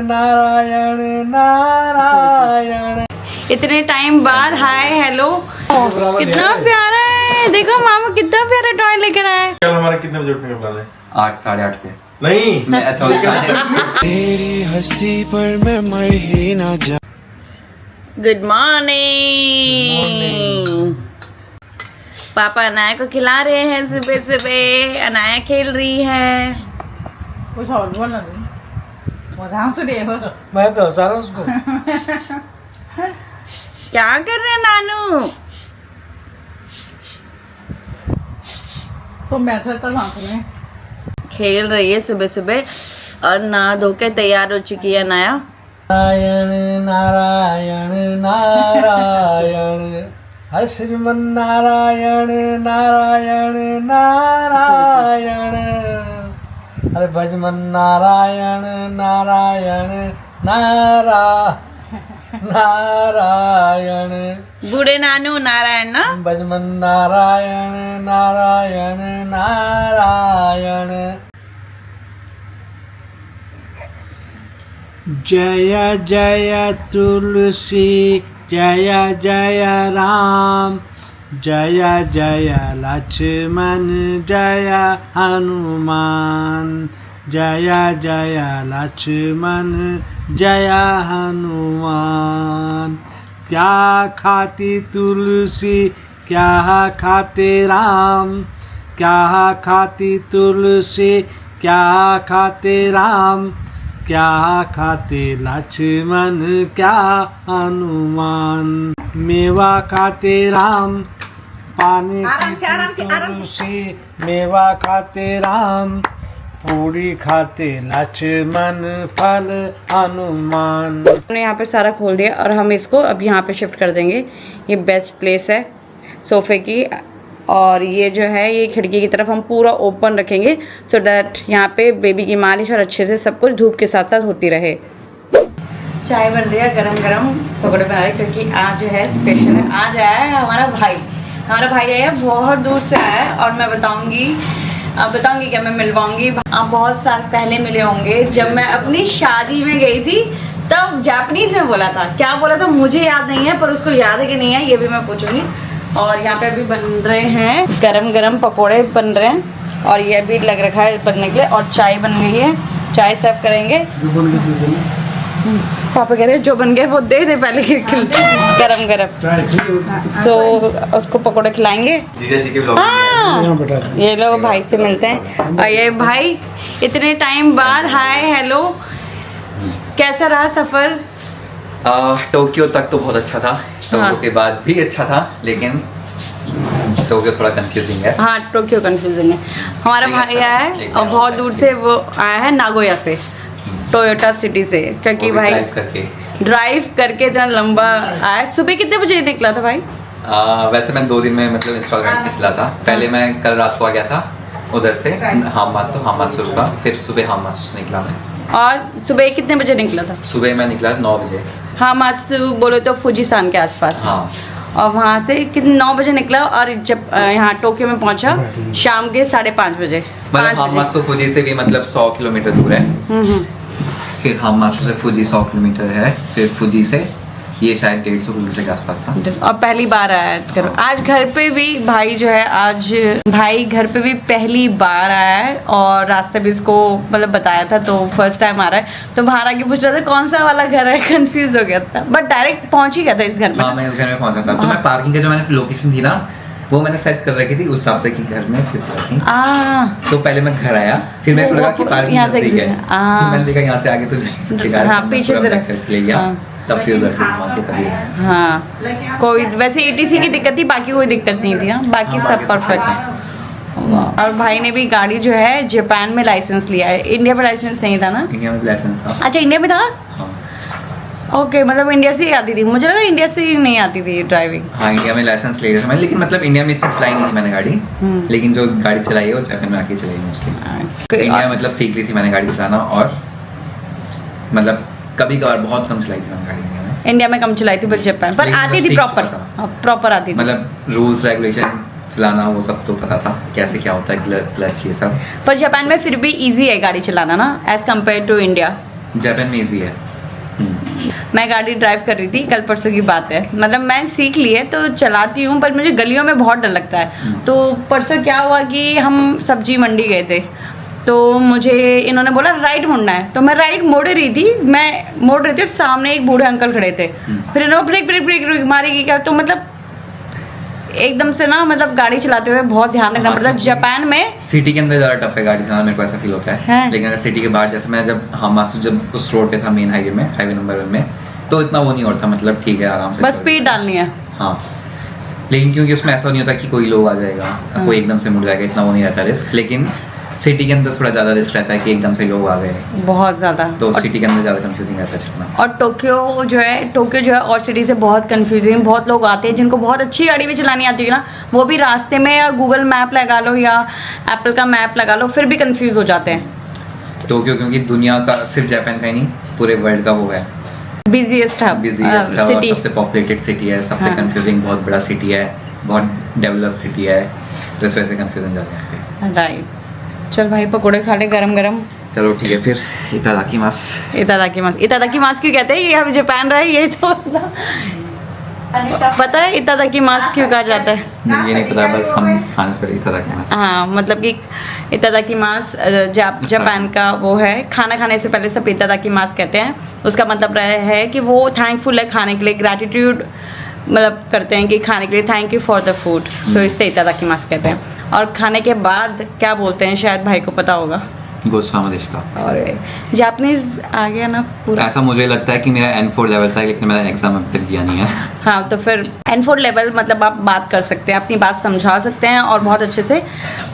नारायण नारायण। इतने टाइम बाद hi hello, कितना प्यारा है। देखो मामा कितना प्यारा टॉय लेकर आया है। कल हमारा कितने बजे उठने का प्लान है? 8 साढ़े 8 पे नहीं अच्छा तेरी हंसी पर मैं मर ही ना जा। Good morning. पापा अनाया को खिला रहे हैं सुबह सुबह। अनाया खेल रही है। कुछ और बोलना नहीं, वो हंस रही है। मैं तो हंसा रहा हूँ उसको। क्या कर रहे हैं नानू? तो मैं से तो हंस रहे हैं। खेल रही है सुबह सुबह और नहा धो के तैयार हो चुकी है अनाया। नारायण नारायण नारायण, हर श्रीमन नारायण नारायण नारायण, अरे भजमन नारायण नारायण नारायण। बूढ़े नानू नारायण ना। भजमन नारायण नारायण नारायण। जय जय तुलसी जय जय राम, जय जय लक्ष्मण जय हनुमान, जय जय लक्ष्मण जय हनुमान। क्या खाती तुलसी क्या खाते राम, क्या खाती तुलसी क्या खाते राम, क्या खाते लक्ष्मण क्या हनुमान। मेवा खाते राम, पानी पीती तुलसी, मेवा खाते राम, पूरी खाते लक्ष्मण फल हनुमान। हमने यहाँ पे सारा खोल दिया और हम इसको अब यहाँ पे शिफ्ट कर देंगे। ये बेस्ट प्लेस है सोफे की, और ये जो है ये खिड़की की तरफ हम पूरा ओपन रखेंगे सो दैट यहाँ पे बेबी की मालिश और अच्छे से सब कुछ धूप के साथ साथ होती रहे। चाय बन रही है गरम गरम, पकौड़े बना रहे क्योंकि आज जो है स्पेशल है। आज आया है हमारा भाई आया है, बहुत दूर से आया है। और मैं बताऊंगी क्या, मैं मिलवाऊंगी। आप बहुत साल पहले मिले होंगे जब मैं अपनी शादी में गई थी, तब जापानीज में बोला था। क्या बोला था मुझे याद नहीं है, पर उसको याद है कि नहीं है ये भी मैं पूछूंगी। और यहाँ पे अभी बन रहे हैं गरम गरम पकोड़े बन रहे हैं, और ये भी लग रखा है बनने के लिए। और चाय बन गई है, चाय सर्व करेंगे। पापा कह रहे हैं जो बन गए वो दे दे पहले गरम गरम। तो उसको पकोड़े खिलाएंगे। हाँ, ये लोग भाई से मिलते हैं। और ये भाई इतने टाइम बाद हाय हेलो, कैसा रहा सफर? टोक्यो तक तो बहुत अच्छा था, टोक्यो के बाद भी अच्छा था, लेकिन टोक्यो थोड़ा कंफ्यूजिंग है। हाँ टोक्यो कंफ्यूजिंग है। हमारा भाई आया है और बहुत दूर से वो आया है, नागोया से, टोयोटा सिटी से, क्योंकि भाई ड्राइव करके इतना लंबा आया। सुबह कितने बजे निकला था भाई? वैसे मैं 2 दिन में मतलब इंस्टॉलमेंट में चला था। पहले मैं कल रात को आ गया था उधर से हामात्सु रुका, फिर सुबह हामात्सु से निकला मैं। और सुबह कितने बजे निकला था? सुबह मैं निकला 9 बजे। हामात्सु बोले तो फुजीसान के आसपास। हाँ। और वहाँ से कितने 9 बजे निकला, और जब यहाँ टोक्यो में पहुँचा शाम के 5:30 बजे। मतलब हामात्सु फुजी से भी मतलब 100 किलोमीटर दूर है। फिर हामात्सु से फुजी 100 किलोमीटर है, फिर फुजी से ये शायद 150 किलोमीटर के आसपास था। और पहली बार आया करो आज घर पे भी भाई जो है, आज भाई घर पे भी पहली बार आया है। और रास्ते भी इसको मतलब बताया था, तो फर्स्ट टाइम आ रहा है। तो बाहर आके पूछ रहा था कौन सा वाला घर है, कंफ्यूज हो गया था, बट डायरेक्ट पहुंच ही गया था इस घर में। हाँ, मैं इस घर में पहुंचा था। तो मैं पार्किंग का जो मैंने लोकेशन थी ना, वो मैंने सेट कर रखी थी उस हिसाब से कि घर में फिर पार्किंग। तो पहले मैं घर आया, फिर मेरे को लगा कि पार्किंग यहाँ से है, फिर मैंने देखा यहाँ से आगे तो हाँ पीछे से ले गया, तब फिर हाँ कोई वैसे ETC की दिक्कत थी, बाकी कोई दिक्कत नहीं थी ना, बाकी सब परफेक्ट है। और भाई ने भी गाड़ी जो है जापान में लाइसेंस लिया है, इंडिया में लाइसेंस नहीं था ना? इंडिया में लाइसेंस था। अच्छा इंडिया में था। ओके, मतलब इंडिया से ही आती थी, मुझे लगा इंडिया से ही नहीं आती थी ड्राइविंग। हाँ इंडिया में लाइसेंस ले रहा था मैं, लेकिन मतलब इंडिया में इतनी चलाई नहीं थी मैंने गाड़ी। लेकिन जो गाड़ी चलाई है वो जापान में आके चलाई मोस्टली। इंडिया में मतलब सीख ली थी मैंने गाड़ी चलाना, और मतलब कभी कभार बहुत कम चलाई थी मैंने गाड़ी इंडिया में कम चलाई थी, बट जापान पर आती थी प्रॉपर आती थी। मतलब रूल्स रेगुलेशन चलाना वो सब तो पता था, कैसे क्या होता है, क्लच ये सब। पर जापान में फिर भी इजी है गाड़ी चलाना ना, as compared to India. Japan में इजी है। मैं गाड़ी ड्राइव कर रही थी, कल परसों की बात है, मतलब मैं सीख ली है तो चलाती हूँ, पर मुझे गलियों में बहुत डर लगता है। तो परसों क्या हुआ कि हम सब्जी मंडी गए थे, तो मुझे इन्होंने बोला राइट मुड़ना है, तो मैं राइट मोड़ रही थी और सामने एक बूढ़े अंकल खड़े थे। फिर इन्होंने ब्रेक ब्रेक ब्रेक ब्रेक मारेगी क्या, तो मतलब एकदम से ना, मतलब गाड़ी चलाते हुए बहुत ध्यान रखना पड़ता है। जापान में सिटी के अंदर ज्यादा टफ है गाड़ी चलाना, मेरे को ऐसा फील होता है। लेकिन अगर सिटी के बाहर, जैसे मैं जब हमासू जब उस रोड पे था, मेन हाईवे नंबर 1 में, तो इतना वो नहीं होता, मतलब ठीक है, आराम से बस स्पीड डालनी है। हाँ, लेकिन क्योंकि उसमें ऐसा नहीं होता कि कोई लोग आ जाएगा, कोई एकदम से मुड़ जाएगा, इतना वो नहीं रहता रिस्क। लेकिन सिटी के अंदर थोड़ा ज्यादा रिस्क रहता है कि एकदम से लोग आ गए, बहुत ज्यादा। तो सिटी के अंदर ज्यादा कंफ्यूजिंग रहता है चलना। और टोक्यो जो है और सिटी से बहुत कंफ्यूजिंग, बहुत लोग आते हैं जिनको बहुत अच्छी गाड़ी भी चलानी आती है ना, वो भी रास्ते में या गूगल मैप लगा लो या एप्पल का मैप लगा लो, फिर भी कंफ्यूज हो जाते हैं। टोक्यो क्योंकि दुनिया का, सिर्फ जापान का ही नहीं, पूरे वर्ल्ड का वो है बिजीएस्ट हब और सबसे पॉपुलेटेड सिटी है, सबसे कंफ्यूजिंग, बहुत बड़ा सिटी है, बहुत डेवलप सिटी है, तो इस वजह से कंफ्यूजन ज़्यादा है। राइट, चल भाई पकोड़े खा ले गरम गरम। चलो ठीक है फिर, इतादाकीमास। इतादाकीमास क्यों कहते हैं, ये हम जापान रहे, ये तो पता है इतादाकीमास क्यों कहा जाता है? ये नहीं पता, बस हम खाने से पहले इतादाकीमास। हाँ, मतलब कि इतादाकीमास जापान का वो है, खाना खाने से पहले सब इतादाकीमास कहते हैं। उसका मतलब है कि वो थैंकफुल है खाने के लिए, ग्रैटिट्यूड मतलब करते हैं कि खाने के लिए thank you for the food, so इससे इतादाकीमास कहते हैं। और खाने के बाद क्या बोलते हैं, शायद भाई को पता होगा। गोसामादेशिता। और जापानीज आ गया ना पूरा। ऐसा मुझे लगता है कि मेरा N4 लेवल था, लेकिन मैंने एग्जाम अभी तक दिया नहीं है। हाँ, तो फिर N4 लेवल मतलब आप बात कर सकते हैं, अपनी बात समझा सकते हैं और बहुत अच्छे से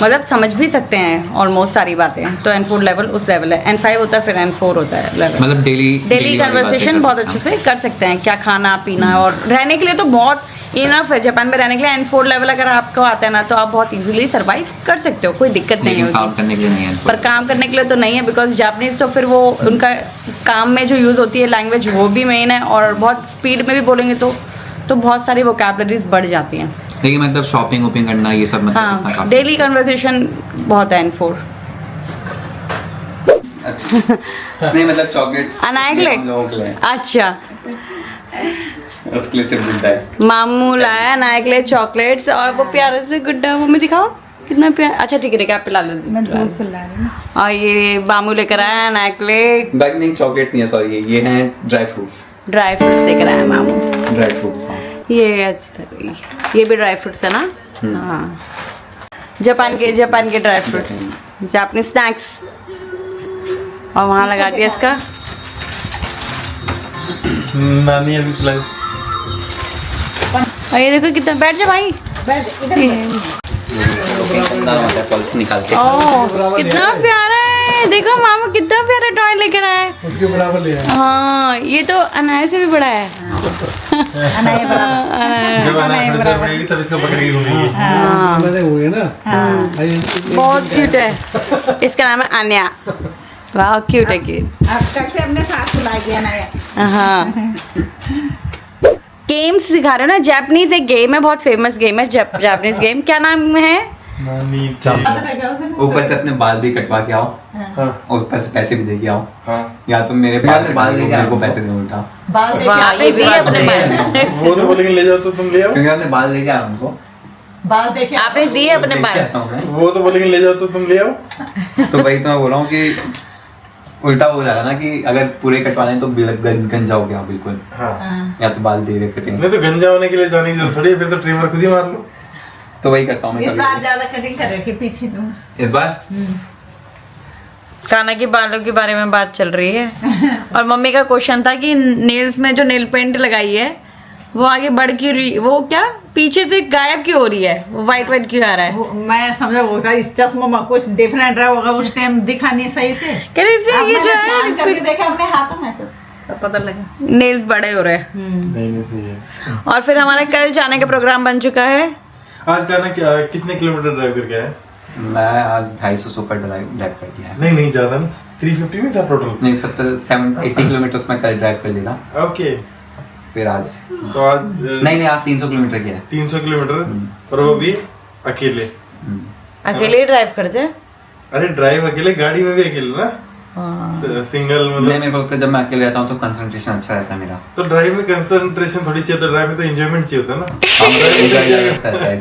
मतलब समझ भी सकते हैं ऑलमोस्ट सारी बातें। तो N4 लेवल उस लेवल है, N5 होता है, फिर N4 होता है लेवल। मतलब डेली कन्वर्सेशन बहुत अच्छे से कर सकते हैं, क्या खाना पीना, और रहने के लिए तो बहुत इनफ है जापान में रहने के लिए। N4 लेवल अगर आपको आता है ना, तो आप बहुत इजीली सरवाइव कर सकते हो, कोई दिक्कत नहीं है। काम करने के लिए नहीं है, पर काम करने के लिए तो नहीं है, बिकॉज जापानीज तो फिर वो उनका काम में जो यूज़ होती है लैंग्वेज, वो भी मेन है, और बहुत स्पीड में भी बोलेंगे तो बहुत सारी वोकैबुलरीज बढ़ जाती हैं। लेकिन मतलब शॉपिंग वॉपिंग करना ये सब मतलब हाँ, डेली कन्वर्सेशन बहुत है N4। नहीं मतलब चॉकलेट्स अनाया के लिए? हम लोगों के लिए, अच्छा, उसके लिए सिर्फ गुड्डा है। मामू लाया अनाया के लिए चॉकलेट्स, और वो प्यारे से गुड्डा, मम्मी दिखाओ कितना प्यारा। अच्छा ठीक है, आप पिला लो। मैं दूध पिला रही हूँ। और ये मामू लेकर आया अनाया के लिए बैग नहीं, चॉकलेट्स नहीं है, सॉरी, ये हैं ड्राई फ्रूट्स लेकर आया मामू। Dry fruits. ये अच्छा, ये भी ड्राई फ्रूट्स है ना? हाँ, जापान के ड्राई फ्रूट्स, जापानी स्नैक्स। और वहाँ लगा दिया इसका नानी अभी खिलाई। और ये देखो कितना, बैठ जा भाई। निकाल के ओह कितना प्यारा है, देखो मामा कितना प्यारा टॉय लेकर आया है। उसके बराबर ले आया। हाँ, ये तो अनाया से भी बड़ा है। अनाया बराबर। जब अनाया बराबर पकड़ेगी तब इसको पकड़ेगी घूमेगी। हाँ, मैंने हुए ना। बहुत क्यूट है। इसका नाम है अनया। वाह, क्यूट है, क्यूट। अब कब से अपने साथ खिलाएगी अनाया? हाँ, गेम्स सिखा रहे हो ना? जापानीज एक गेम है, बहुत फेमस गेम है, जापानीज गेम। क्या नाम है? नानी ऊपर से अपने बाल भी कटवा के आओ, और ऊपर से पैसे भी दे के आओ। या तो मेरे पास बाल दे के आपको पैसे दे उल्टा। बाल देखे वाह, ये भी अपने बाल, वो तो बोलेंगे ले जाओ तो तुम ले आओ। क्योंकि आपने बाल दे के आया उनको, बाल देखे आपने दिए अपने देख के बाल। आता हूँ मैं। वो तो बोलेंगे ले जाओ तो तुम ले आओ। तो वही तो मैं बोल रहा हूँ कि उल्टा हो जा रहा ना, कि अगर पूरे कटवा लें तो गंजा हो गया बिल्कुल। हाँ। या तो बाल धीरे कटेंगे, नहीं तो गंजा होने के लिए जाने की जरूरत थोड़ी है, फिर तो ट्रिमर खुद ही मार लो। तो वही करता हूँ मैं इस बार कभी। ज्यादा कटिंग करे कि पीछे तुम? इस बार काना के बालों के बारे में बात चल रही है। और मम्मी का क्वेश्चन था कि नेल्स में जो नेल पेंट लगाई है वो आगे बढ़ क्यों रही, वो क्या पीछे से गायब क्यों हो रही है, वो वाइट क्यों आ रहा है? मैं समझा वो था इस चश्मों में कुछ डिफरेंट रहा होगा उस टाइम, दिखा नहीं सही से। कह रहे इसलिए अब ये जो मैंने काम करके है देखा अपने हाथों में तो तब पता लगा। नेल्स बड़े हो रहे हैं। नहीं सही है। और फिर हमारा कल जाने का प्रोग्राम बन चुका है। आज का ना क्या कितने किलोमीटर ड्राइव करके आए? मैं आज 250 सुपर ड्राइव कर दिया है। नहीं ज्यादा, 350 में था टोटल। नहीं 80 किलोमीटर तो मैं कल ड्राइव कर लेता, ओके। फिर आज तो आज नहीं आज 300 किलोमीटर किया है। 300 किलोमीटर, और वो भी अकेले। अकेले ही ड्राइव करते हैं? अरे ड्राइव अकेले, गाड़ी में भी अकेले ना। सिंगल नहीं, मतलब मेरे को जब मैं अकेले रहता हूँ तो कंसंट्रेशन अच्छा रहता है मेरा। तो ड्राइव में कंसंट्रेशन थोड़ी चाहिए, तो ड्राइव में तो एंजॉयमेंट चाहिए होता है ना।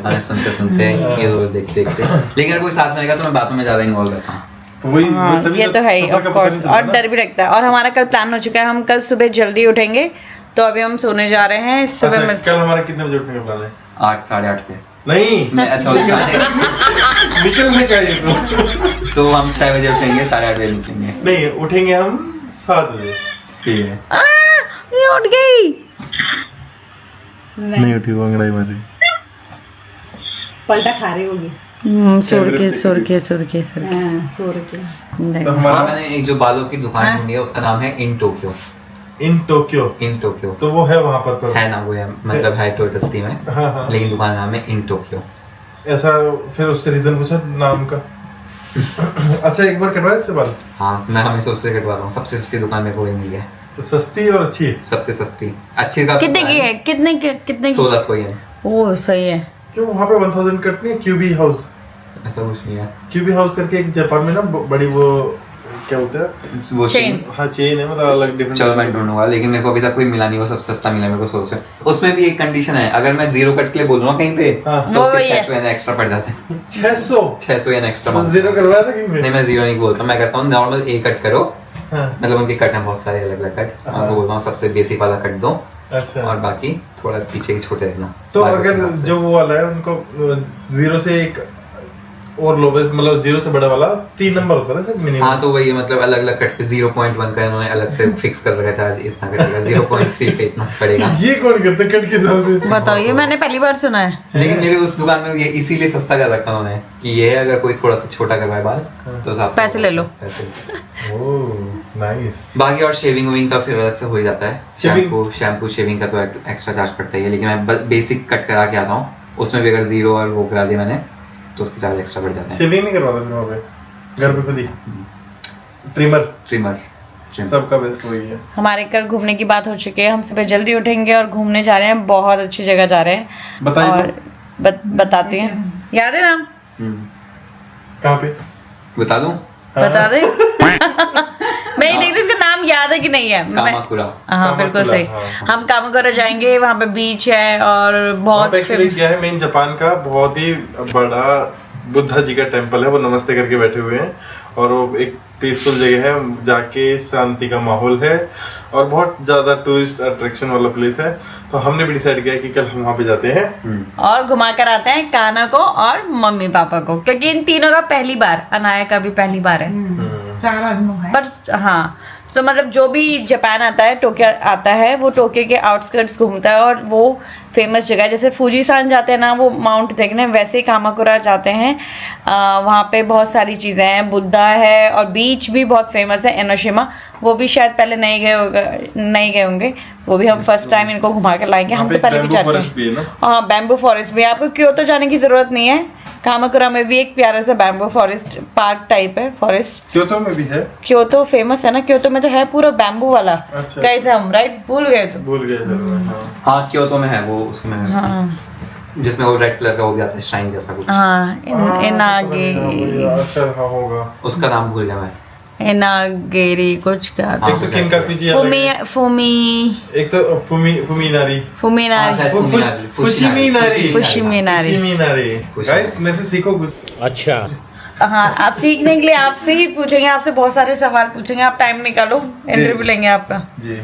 गाने सुनते सुनते इधर उधर देखते देखते। लेकिन अगर कोई साथ में रहेगा तो मैं बातों में ज्यादा इन्वॉल्व रहता हूँ। तो वही हाँ, तभी ये तो है ही सफर ऑफ का पता कोर्स। नहीं चलता और ना। डर भी लगता है। और हमारा कल प्लान हो चुका है, हम कल सुबह जल्दी उठेंगे, तो अभी हम सोने जा रहे हैं सुबह अच्छा, में। कल हमारा कितने बजे उठने का प्लान है? 8 साढ़े 8 पे नहीं मैं अच्छा निकलने का ये तो हम 6 बजे उठेंगे, 8:30 बजे निकलेंगे। नहीं, उठेंगे हम 7 बजे। ठीक है। ये उठ गई। नहीं उठी, वो अंगड़ाई मारी। पलटा खा रही होगी। सुर के सो रही थी। तो हाँ, हमारा मैंने एक जो बालों की दुकान ढूंढी है उसका नाम है in Tokyo. In Tokyo, in Tokyo तो वो है वहाँ पर है ना, वो है मतलब है टोयोटा सिटी में। हाँ, हाँ। लेकिन दुकान का नाम है इन टोक्यो। ऐसा फिर उससे रीजन पूछा नाम का। अच्छा, एक बार कटवाया इससे बाल? हाँ, मैं हमेशा उससे कटवाता हूँ। सबसे सस्ती दुकान मेरे को वही मिली है। तो सस्ती और अच्छी है। सबसे सस्ती अच्छी का कितने की है? कितने की? 1600 ही है। ओ सही है। क्यों वहाँ पे 1000 कटनी है? क्यूबी हाउस, ऐसा कुछ नहीं है। क्यूबी हाउस करके एक जापान में ना बड़ी वो क्या होता है, वो चेन। हाँ चेन है, मतलब अलग डिफरेंट। चलो मैं ढूंढूंगा, लेकिन मेरे को अभी तक कोई मिला नहीं। वो सब सस्ता मिला मेरे को 100 से। उसमें भी एक कंडीशन है, अगर मैं 0 कट के लिए बोल रहा हूँ कहीं पे हाँ। तो वो उसके वही है। 600 एक्स्ट्रा पड़ जाते हैं। 600 600 एक्स्ट्रा। जीरो करवाया था कहीं पे? नहीं, मैं 0 नहीं बोलता, मैं कहता हूँ नॉर्मल A कट करो। हाँ, मतलब उनके कट हैं बहुत सारे अलग अलग कट। मैं उनको बोलता हूँ सबसे बेसिक वाला कट दो अच्छा। और बाकी थोड़ा पीछे के छोटे रखना। तो बाकी अगर हिसाब से। जो वो वाला है उनको 0 से एक और लोवेस्ट, मतलब 0 से बड़ा वाला 3 नंबर होता है ना मिनिमम। हाँ, तो वही मतलब अलग अलग कट पे 0.1 का इन्होंने अलग से फिक्स कर रखा चार्ज, इतना कटेगा। 0.3 पे इतना पड़ेगा। ये कौन करता है कट के हिसाब से? बताओ, ये मैंने पहली बार सुना है। लेकिन मेरे उस दुकान में ये इसीलिए सस्ता कर रखा उन्होंने कि ये अगर कोई थोड़ा सा छोटा करवाए बाल तो साफ पैसे ले लो। पैसे। Oh nice. बाकी और शेविंग वेविंग का फिर अलग से हो ही जाता है। शेविंग? शैम्पू शेविंग का तो एक्स्ट्रा चार्ज पड़ता ही है, लेकिन मैं बेसिक कट करा के आता हूँ। उसमें भी अगर 0 और वो करा दिया मैंने तो उसके चार्ज एक्स्ट्रा बढ़ जाते हैं। शेविंग नहीं करवाता फिर वहाँ पे? घर पे खुद ही ट्रिमर? सबका बेस्ट वही है। हमारे कल घूमने की बात हो चुकी है। हम सुबह जल्दी उठेंगे और घूमने जा रहे हैं। बहुत अच्छी जगह जा रहे हैं। बताइए और बताते हैं। याद है नाम? कहाँ पे? बता दूं? बता दे। मैं ये देख रही हूँ इसका नाम याद है कि नहीं है। कामाकुरा। हाँ बिल्कुल सही। हाँ। हम कामाकुरा जाएंगे, वहाँ पे बीच है और वहाँ बहुत पे एक्चुअली क्या है, मेन जापान का बहुत ही बड़ा बुद्धा जी का टेम्पल है। वो नमस्ते करके बैठे हुए हैं और वो एक पीसफुल जगह है, जाके शांति का माहौल है और बहुत ज्यादा टूरिस्ट अट्रैक्शन वाला प्लेस है। तो हमने भी डिसाइड किया कि कल हम वहाँ पे जाते हैं और घुमा कर आते हैं कान्हा को और मम्मी पापा को, क्योंकि इन तीनों का पहली बार, अनाया का भी पहली बार है। 4 आदमी है। पर हाँ, तो मतलब जो भी जापान आता है, टोक्यो आता है, वो टोक्यो के आउटस्कर्ट्स घूमता है और वो फेमस जगह है। जैसे फूजीसान जाते हैं ना वो माउंट देखने, वैसे ही कामाकुरा जाते हैं। वहाँ पे बहुत सारी चीज़ें हैं, बुद्धा है और बीच भी बहुत फेमस है एनोशिमा। वो भी शायद पहले नहीं गए होंगे, वो भी हम फर्स्ट टाइम इनको घुमा कर लाएंगे। हम तो पहले भी जाते हैं। हाँ, बैम्बू फॉरेस्ट भी। आपको क्योतो जाने की जरूरत नहीं है। कामाकुरा में भी एक प्यारा सा बैम्बू फॉरेस्ट पार्क टाइप है, फॉरेस्ट। क्योतो में भी है? क्योतो फेमस है ना, क्योतो में तो है पूरा बैम्बू वाला। अच्छा, गए थे हम, राइट? भूल गए तो। भूल गए सर। हाँ, क्योतो में है वो, उसमें हाँ जिसमें वो रेड कलर का वो भी आता है, श्राइन जैसा कुछ। हाँ, इनागे अच्छा हाँ होगा। उसका नाम भूल गया मैं। इनागेरी कुछ क्या था? एक तो किनका पीछे एक तो फुमीनारी फुमीनारी फुशिमिनारी। गाइस मैं से सीखो कुछ। हाँ, आप सीखने के लिए आपसे ही पूछेंगे, आपसे बहुत सारे सवाल पूछेंगे। आप टाइम निकालो, इंटरव्यू लेंगे आपका। जी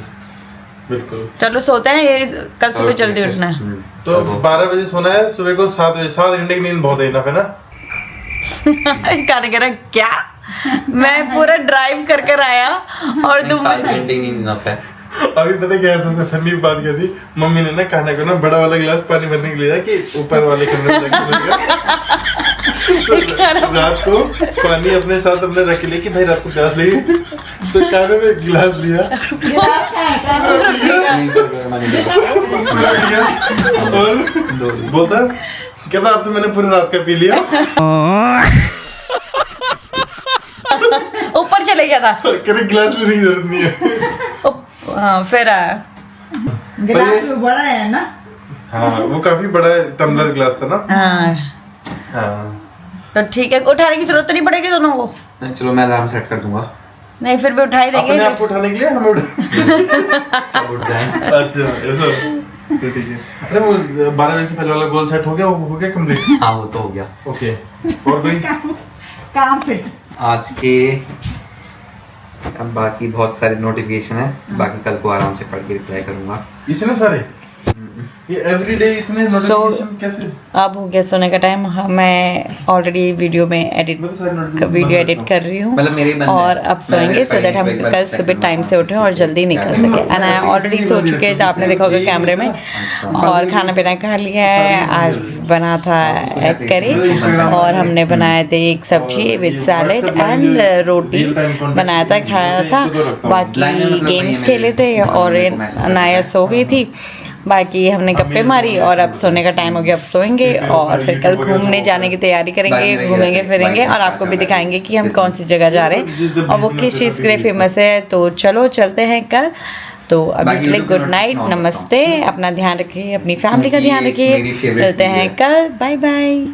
बिल्कुल। चलो सोते हैं, ये कल सुबह जल्दी उठना है। तो 12 बजे सोना है, सुबह को 7 बजे। 7 घंटे की नींद बहुत है ना? कहने कह रहा क्या, मैं पूरा ड्राइव कर कर आया और तुम 7 घंटे ही नींद आता है। अभी पता क्या सबसे फनी बात क्या थी, मम्मी ने ना खाना को ना बड़ा वाला गिलास पानी भरने के लिए कि ऊपर वाले कमरे में जाके सोएगा। तो रात को पानी अपने साथ अपने रख लिया कि भाई रात को प्यास लगी, तो काने में गिलास लिया और बोलता कहता अब तो मैंने पूरी रात का पी लिया। ऊपर चले गया था। करे गिलास लेने की जरूरत नहीं है। हाँ, फिर आया। गिलास भी बड़ा है ना? हाँ वो काफी बड़ा टम्बलर गिलास था ना। हाँ, तो ठीक है, उठाने की जरूरत तो नहीं पड़ेगी दोनों को। चलो मैं अलार्म सेट कर दूंगा। नहीं फिर भी उठा ही देंगे। अपने आप को उठाने के लिए हमें सब उठ जाएं। अच्छा ऐसा तो ठीक है। अरे वो 12 बजे से पहले वाला गोल सेट हो गया, वो हो गया कंप्लीट? हाँ वो तो हो गया। ओके और कोई काम फिट आज के अब बाकी बहुत सारे नोटिफिकेशन है, बाकी कल को आराम से पढ़ के रिप्लाई करूंगा। इतने सारे ये एवरीडे इतने नोटिफिकेशन कैसे? अब हो गया सोने का टाइम। मैं ऑलरेडी वीडियो में वीडियो एडिट कर रही हूँ मतलब मेरे मन में और अब सोएंगे सो दैट हम कल सुबह टाइम से उठें और जल्दी निकल सके। एंड आई ऑलरेडी सो चुके थे, आपने देखा होगा कैमरे में। और खाना पीना खा लिया है। आज बना था एग करी और हमने बनाए थे एक सब्जी विद सैलेड एंड रोटी बनाया था, खाया था। बाकी गेम्स खेले थे और नाया सो गई थी। बाकी हमने गप्पे मारी और अब सोने का टाइम हो गया, अब सोएंगे और फिर कल घूमने जाने की तैयारी करेंगे, घूमेंगे फिरेंगे और आपको भी दिखाएंगे कि हम कौन सी जगह जा रहे हैं और वो किस चीज़ के लिए फेमस है। तो चलो चलते हैं कल। तो अभी के लिए गुड नाइट, नमस्ते, अपना ध्यान रखिए, अपनी फैमिली का ध्यान रखिए, मिलते हैं कल, बाय बाय।